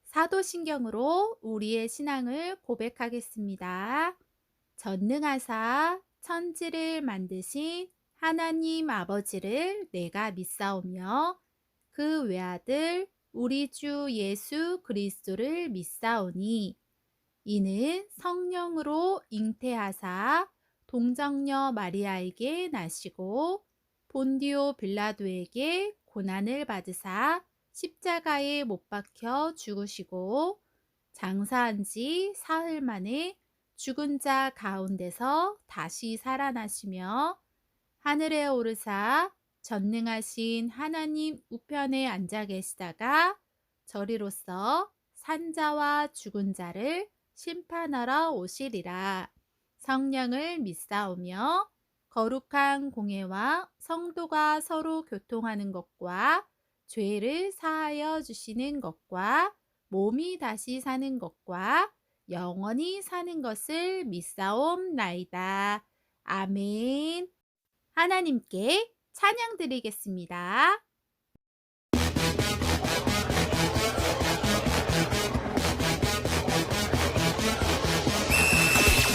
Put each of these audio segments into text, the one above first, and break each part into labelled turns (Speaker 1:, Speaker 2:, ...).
Speaker 1: 사도신경으로 우리의 신앙을 고백하겠습니다. 전능하사 천지를 만드신 하나님 아버지를 내가 믿사오며 그 외아들 우리 주 예수 그리스도를 믿사오니 이는 성령으로 잉태하사 동정녀 마리아에게 나시고 본디오 빌라도에게 고난을 받으사 십자가에 못 박혀 죽으시고 장사한 지 사흘 만에 죽은 자 가운데서 다시 살아나시며 하늘에 오르사 전능하신 하나님 우편에 앉아 계시다가 저리로서 산자와 죽은 자를 심판하러 오시리라. 성령을 믿사오며 거룩한 공회와 성도가 서로 교통하는 것과 죄를 사하여 주시는 것과 몸이 다시 사는 것과 영원히 사는 것을 믿사옵나이다. 아멘. 하나님께 찬양 드리겠습니다.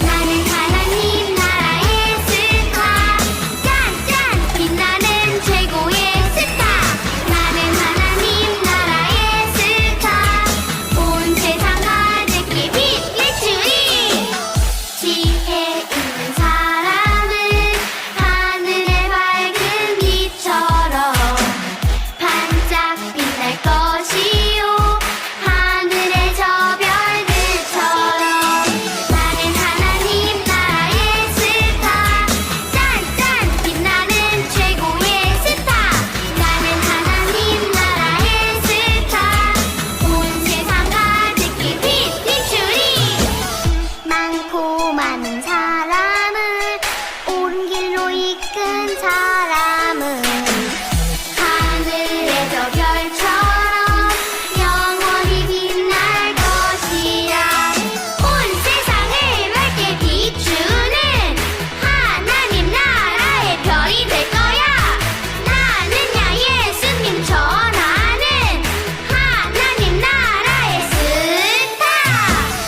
Speaker 2: 나는 하나님 나라의 스타, 짠짠 빛나는 최고의 스타. 나는 하나님 나라의 스타, 온 세상 가득히 빛 비추리. 지혜 있는 사람은 하늘의 밝은 빛처럼 반짝 빛날 것이요, 하늘의 저 별들처럼. 나는 하나님 나라의 스타, 짠짠 빛나는 최고의 스타. 나는 하나님 나라의 스타, 온 세상 가득히 빛 비추리. 많고 많은 사람을 옳은 길로 이끈 사람은 하늘의 저 별처럼 영원히 빛날 것이야. 온 세상을 밝게 비추는 하나님 나라의 별이 될 거야. 나는야 예수님 전하는 하나님 나라의 스타.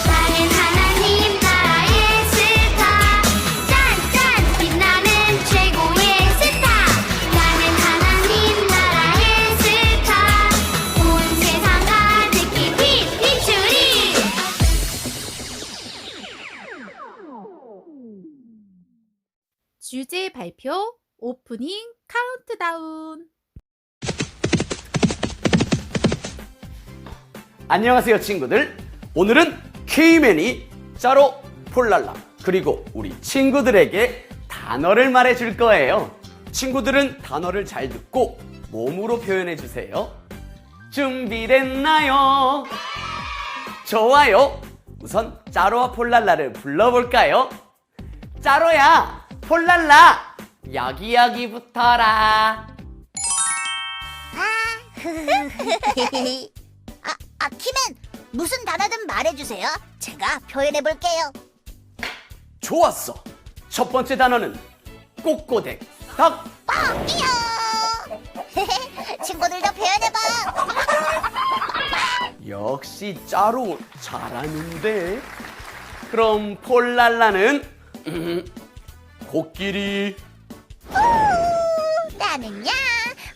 Speaker 2: 나는 하나님 나라의 스타, 짠짠 빛나는 최고의 스타. 나는 하나님 나라의 스타, 온 세상 가득히 빛 비추리.
Speaker 1: 주제 발표 오프닝 카운트다운.
Speaker 3: 안녕하세요 친구들. 오늘은 K맨이 짜로 폴랄라 그리고 우리 친구들에게 단어를 말해줄 거예요. 친구들은 단어를 잘 듣고 몸으로 표현해 주세요. 준비됐나요? 좋아요. 우선 짜로와 폴랄라를 불러볼까요? 짜로야, 폴랄라, 여기 붙어라.
Speaker 2: 키맨, 무슨 단어든 말해주세요. 제가 표현해볼게요.
Speaker 3: 좋았어. 첫 번째 단어는 꼬꼬댁 닭.
Speaker 2: 뻑이요. 친구들도 표현해봐.
Speaker 3: 역시 짜로 잘하는데. 그럼 폴랄라는 코끼리.
Speaker 2: 나는야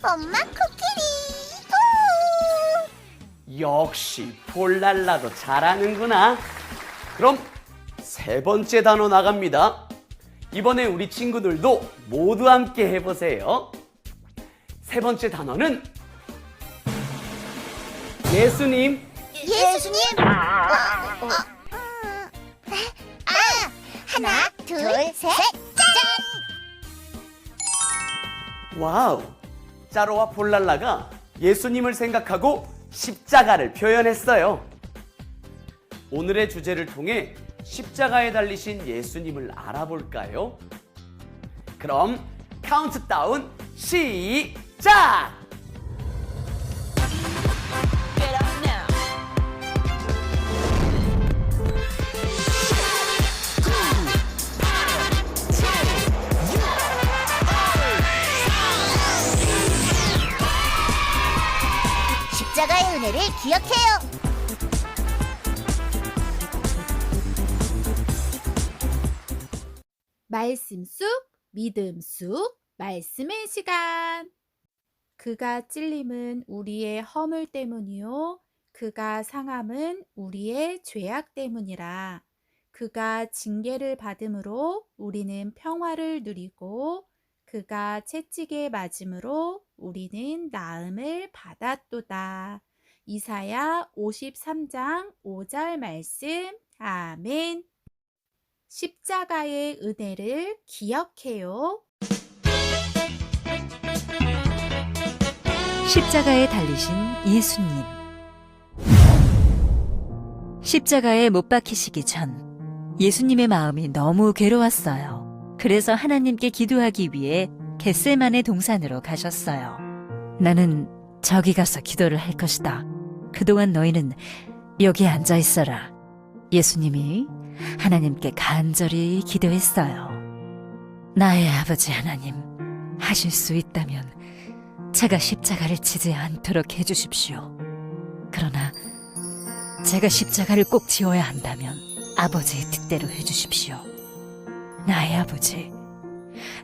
Speaker 2: 엄마 코끼리.
Speaker 3: 역시 폴랄라도 잘하는구나. 그럼 세 번째 단어 나갑니다. 이번에 우리 친구들도 모두 함께 해보세요. 세 번째 단어는 예수님.
Speaker 2: 예수님. 하나, 둘, 셋, 짠.
Speaker 3: 와우! 짜로와 폴랄라가 예수님을 생각하고 십자가를 표현했어요. 오늘의 주제를 통해 십자가에 달리신 예수님을 알아볼까요? 그럼 카운트다운 시작!
Speaker 2: 십자가의 은혜를 기억해요.
Speaker 1: 말씀 쑥, 믿음 쑥, 말씀의 시간. 그가 찔림은 우리의 허물 때문이요. 그가 상함은 우리의 죄악 때문이라. 그가 징계를 받음으로 우리는 평화를 누리고 그가 채찍에 맞음으로 우리는 나음을 받았도다. 이사야 53장 5절 말씀. 아멘. 십자가의 은혜를 기억해요.
Speaker 4: 십자가에 달리신 예수님. 십자가에 못 박히시기 전 예수님의 마음이 너무 괴로웠어요. 그래서 하나님께 기도하기 위해 겟세마네 동산으로 가셨어요. 나는 저기 가서 기도를 할 것이다. 그동안 너희는 여기 앉아 있어라. 예수님이 하나님께 간절히 기도했어요. 나의 아버지 하나님, 하실 수 있다면 제가 십자가를 지지 않도록 해주십시오. 그러나 제가 십자가를 꼭 지어야 한다면 아버지의 뜻대로 해주십시오. 나의 아버지,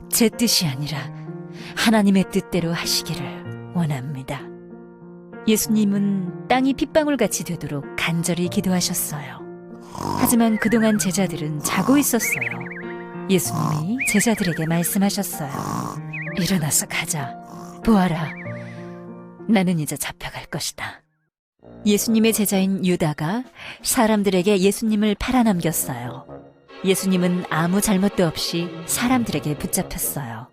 Speaker 4: 제 뜻이 아니라 하나님의 뜻대로 하시기를 원합니다. 예수님은 땅이 핏방울같이 되도록 간절히 기도하셨어요. 하지만 그동안 제자들은 자고 있었어요. 예수님이 제자들에게 말씀하셨어요. 일어나서 가자. 보아라. 나는 이제 잡혀갈 것이다. 예수님의 제자인 유다가 사람들에게 예수님을 팔아넘겼어요. 예수님은 아무 잘못도 없이 사람들에게 붙잡혔어요.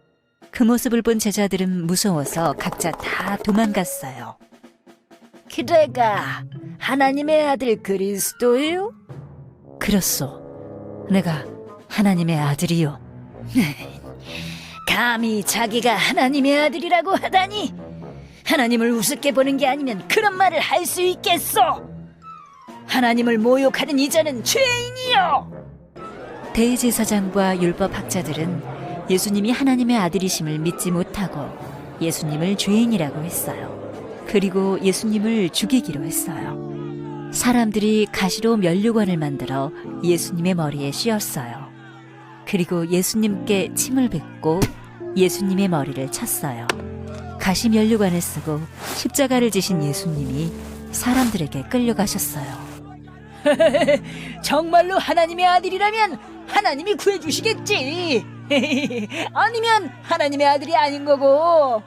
Speaker 4: 그 모습을 본 제자들은 무서워서 각자 다 도망갔어요. 그대가 하나님의 아들 그리스도예요? 그렇소. 내가 하나님의 아들이요. 감히 자기가 하나님의 아들이라고 하다니. 하나님을 우습게 보는 게 아니면 그런 말을 할 수 있겠소? 하나님을 모욕하는 이자는 죄인이요. 대제사장과 율법학자들은 예수님이 하나님의 아들이심을 믿지 못하고 예수님을 죄인이라고 했어요. 그리고 예수님을 죽이기로 했어요. 사람들이 가시로 면류관을 만들어 예수님의 머리에 씌웠어요. 그리고 예수님께 침을 뱉고 예수님의 머리를 쳤어요. 가시 면류관을 쓰고 십자가를 지신 예수님이 사람들에게 끌려가셨어요. 정말로 하나님의 아들이라면 하나님이 구해주시겠지. 아니면 하나님의 아들이 아닌 거고.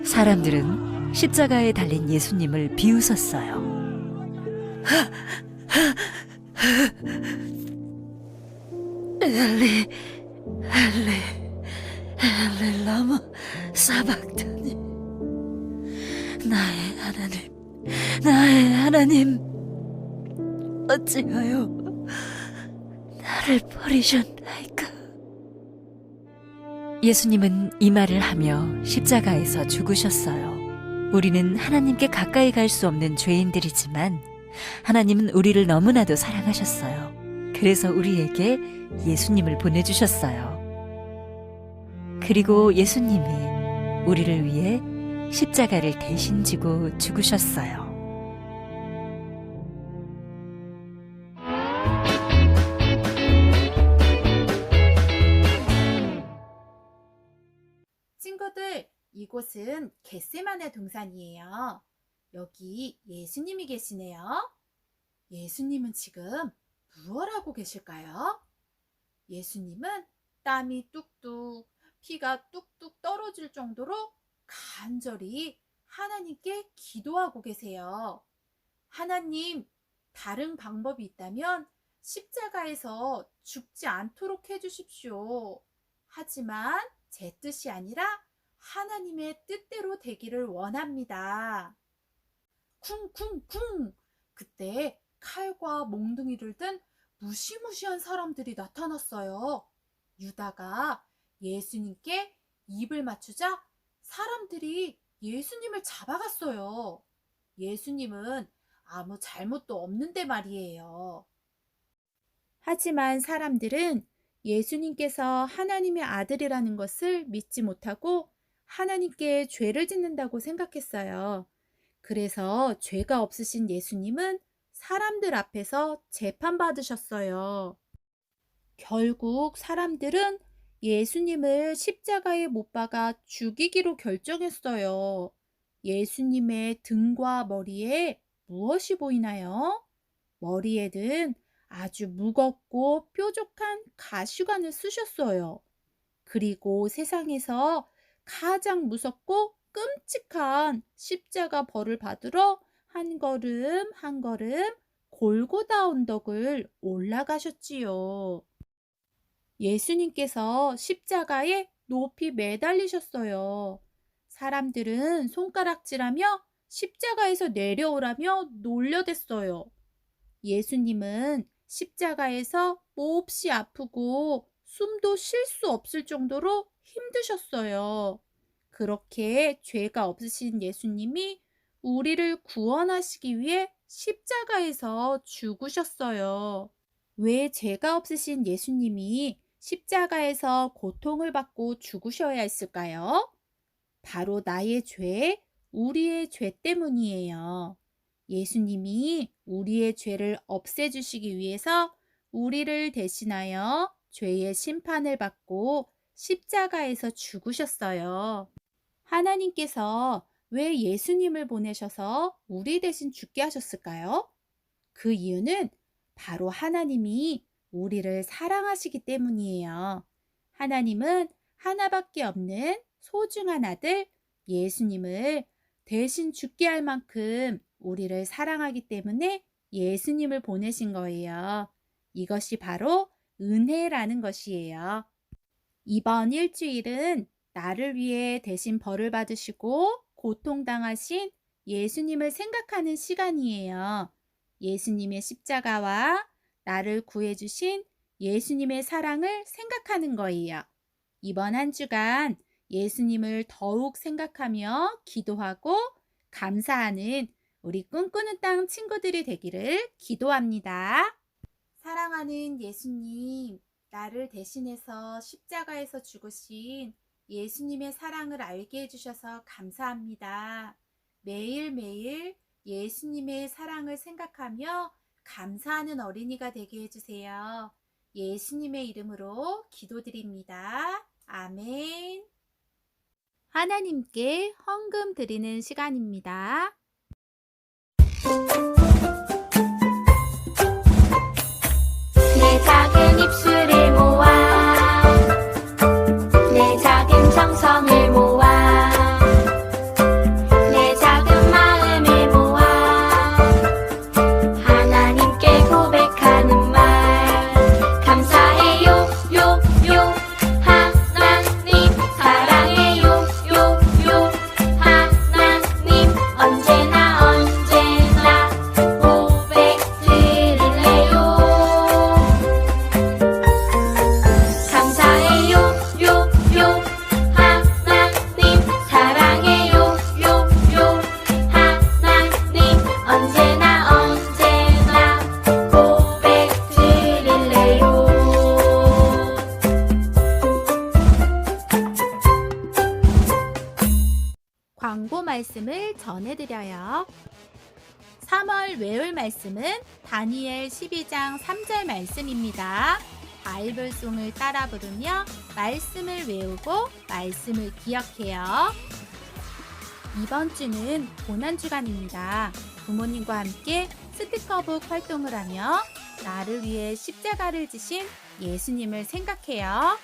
Speaker 4: 사람들은 십자가에 달린 예수님을 비웃었어요. 엘리, 엘리 라마 사박타니. 나의 하나님, 어찌하여 나를 버리셨나이까? 예수님은 이 말을 하며 십자가에서 죽으셨어요. 우리는 하나님께 가까이 갈 수 없는 죄인들이지만 하나님은 우리를 너무나도 사랑하셨어요. 그래서 우리에게 예수님을 보내주셨어요. 그리고 예수님이 우리를 위해 십자가를 대신 지고 죽으셨어요.
Speaker 1: 친구들, 이곳은 겟세마네 동산이에요. 여기 예수님이 계시네요. 예수님은 지금 무엇 하고 계실까요? 예수님은 땀이 뚝뚝, 피가 뚝뚝 떨어질 정도로 간절히 하나님께 기도하고 계세요. 하나님, 다른 방법이 있다면 십자가에서 죽지 않도록 해주십시오. 하지만 제 뜻이 아니라 하나님의 뜻대로 되기를 원합니다. 쿵쿵쿵! 그때 칼과 몽둥이를 든 무시무시한 사람들이 나타났어요. 유다가 예수님께 입을 맞추자 사람들이 예수님을 잡아갔어요. 예수님은 아무 잘못도 없는데 말이에요. 하지만 사람들은 예수님께서 하나님의 아들이라는 것을 믿지 못하고 하나님께 죄를 짓는다고 생각했어요. 그래서 죄가 없으신 예수님은 사람들 앞에서 재판받으셨어요. 결국 사람들은 예수님을 십자가에 못 박아 죽이기로 결정했어요. 예수님의 등과 머리에 무엇이 보이나요? 머리에는 아주 무겁고 뾰족한 가시관을 쓰셨어요. 그리고 세상에서 가장 무섭고 끔찍한 십자가 벌을 받으러 한 걸음 한 걸음 골고다 언덕을 올라가셨지요. 예수님께서 십자가에 높이 매달리셨어요. 사람들은 손가락질하며 십자가에서 내려오라며 놀려댔어요. 예수님은 십자가에서 몹시 아프고 숨도 쉴 수 없을 정도로 힘드셨어요. 그렇게 죄가 없으신 예수님이 우리를 구원하시기 위해 십자가에서 죽으셨어요. 왜 죄가 없으신 예수님이 십자가에서 고통을 받고 죽으셔야 했을까요? 바로 나의 죄, 우리의 죄 때문이에요. 예수님이 우리의 죄를 없애주시기 위해서 우리를 대신하여 죄의 심판을 받고 십자가에서 죽으셨어요. 하나님께서 왜 예수님을 보내셔서 우리 대신 죽게 하셨을까요? 그 이유는 바로 하나님이 우리를 사랑하시기 때문이에요. 하나님은 하나밖에 없는 소중한 아들 예수님을 대신 죽게 할 만큼 우리를 사랑하기 때문에 예수님을 보내신 거예요. 이것이 바로 은혜라는 것이에요. 이번 일주일은 나를 위해 대신 벌을 받으시고 고통당하신 예수님을 생각하는 시간이에요. 예수님의 십자가와 나를 구해주신 예수님의 사랑을 생각하는 거예요. 이번 한 주간 예수님을 더욱 생각하며 기도하고 감사하는 우리 꿈꾸는 땅 친구들이 되기를 기도합니다. 사랑하는 예수님, 나를 대신해서 십자가에서 죽으신 예수님의 사랑을 알게 해주셔서 감사합니다. 매일매일 예수님의 사랑을 생각하며 감사하는 어린이가 되게 해주세요. 예수님의 이름으로 기도드립니다. 아멘. 하나님께 헌금 드리는 시간입니다.
Speaker 5: 내 작은 입술을 모아 내 작은 정성을 모아 내 작은 마음을 모아 하나님께 고백하는 말 감사해요 요 하나님 사랑해요 요 하나님 언제나 고백 드릴래요 감사해요 요 하나님 사랑해요 요 하나님 언제나 고백 드릴래요
Speaker 1: 광고 말씀을 전해드려요. 3월 외울 말씀은 다니엘 12장 3절 말씀입니다. 바이블송을 따라 부르며 말씀을 외우고 말씀을 기억해요. 이번 주는 고난주간입니다. 부모님과 함께 스티커북 활동을 하며 나를 위해 십자가를 지신 예수님을 생각해요.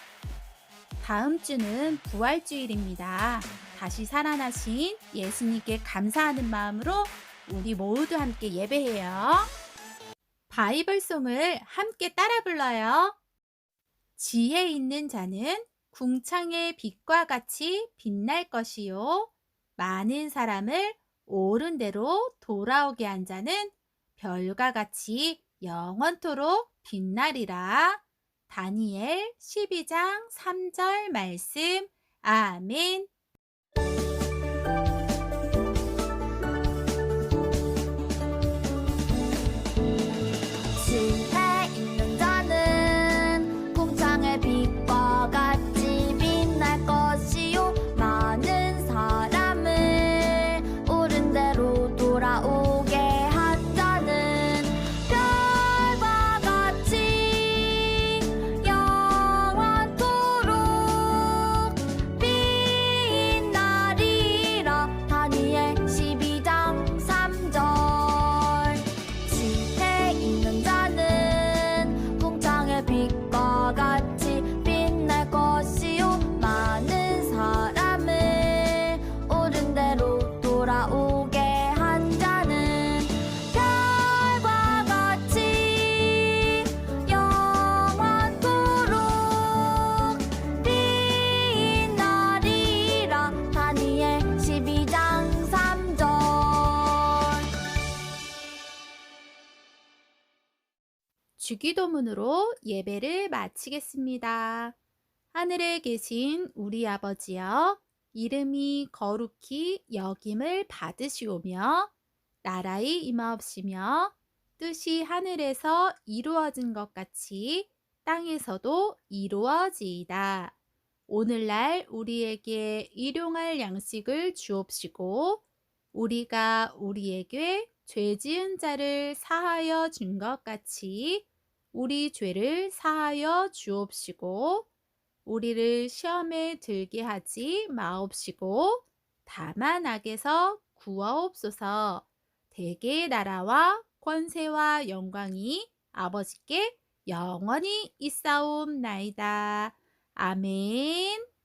Speaker 1: 다음 주는 부활주일입니다. 다시 살아나신 예수님께 감사하는 마음으로 우리 모두 함께 예배해요. 바이블송을 함께 따라 불러요. 지혜 있는 자는 궁창의 빛과 같이 빛날 것이요. 많은 사람을 옳은 대로 돌아오게 한 자는 별과 같이 영원토록 빛나리라. 다니엘 12장 3절 말씀. 아멘.
Speaker 2: 지혜 있는 자는 궁창의 빛과 같이 빛날 것이요. 많은
Speaker 1: 주기도문으로 예배를 마치겠습니다. 하늘에 계신 우리 아버지여, 이름이 거룩히 여김을 받으시오며, 나라의 임하옵시며, 뜻이 하늘에서 이루어진 것 같이 땅에서도 이루어지이다. 오늘날 우리에게 일용할 양식을 주옵시고, 우리가 우리에게 죄 지은 자를 사하여 준 것 같이 우리 죄를 사하여 주옵시고, 우리를 시험에 들게 하지 마옵시고 다만 악에서 구하옵소서. 대개의 나라와 권세와 영광이 아버지께 영원히 있사옵나이다. 아멘.